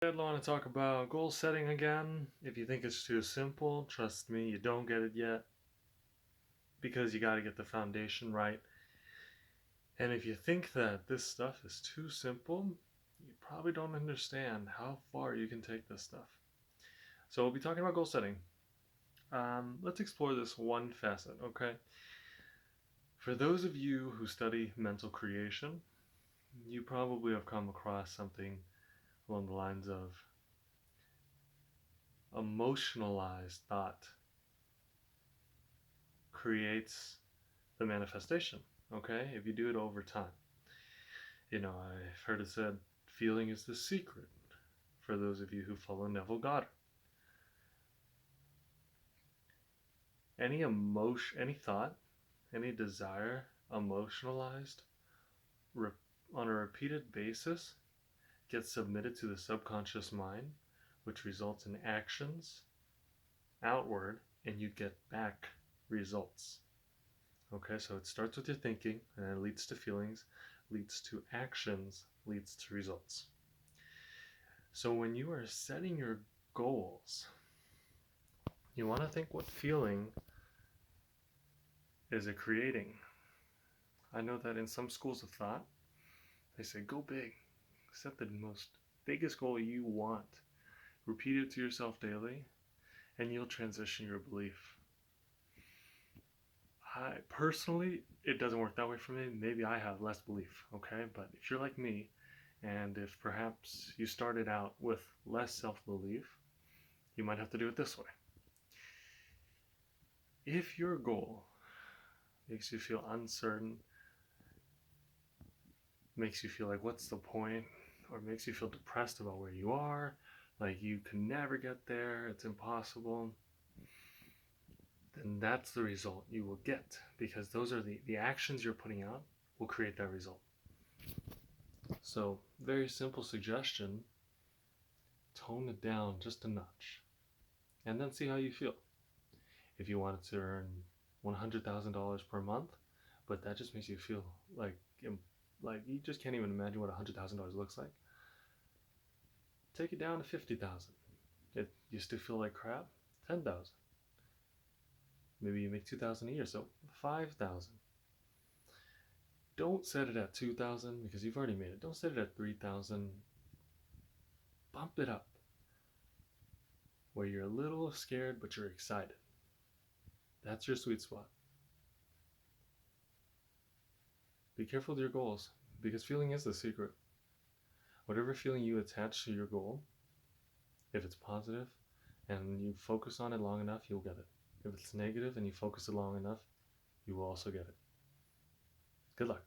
I want to talk about goal setting again. If you think it's too simple, trust me, you don't get it yet because you got to get the foundation right. And if you think that this stuff is too simple, you probably don't understand how far you can take this stuff. So we'll be talking about goal setting. Let's explore this one facet, okay? For those of you who study mental creation, you probably have come across something along the lines of emotionalized thought creates the manifestation, okay? If you do it over time. I've heard it said, feeling is the secret for those of you who follow Neville Goddard. Any emotion, any thought, any desire emotionalized on a repeated basis gets submitted to the subconscious mind, which results in actions outward, and you get back results. Okay, so it starts with your thinking, and it leads to feelings, leads to actions, leads to results. So when you are setting your goals, you want to think, what feeling is it creating? I know that in some schools of thought, they say go big, set the most biggest goal you want, repeat it to yourself daily, and you'll transition your belief. I personally, it doesn't work that way for me. Maybe I have less belief, okay? But if you're like me, and if perhaps you started out with less self-belief, you might have to do it this way. If your goal makes you feel uncertain, makes you feel like what's the point, or makes you feel depressed about where you are, like you can never get there, it's impossible, then that's the result you will get, because those are the actions you're putting out will create that result. So, very simple suggestion, tone it down just a notch, and then see how you feel. If you wanted to earn $100,000 per month, but that just makes you feel like you just can't even imagine what $100,000 looks like, take it down to 50,000. You still feel like crap, 10,000. Maybe you make 2,000 a year, so 5,000. Don't set it at 2,000 because you've already made it. Don't set it at 3,000. Bump it up where you're a little scared but you're excited. That's your sweet spot. Be careful with your goals because feeling is the secret. Whatever feeling you attach to your goal, if it's positive and you focus on it long enough, you'll get it. If it's negative and you focus it long enough, you will also get it. Good luck.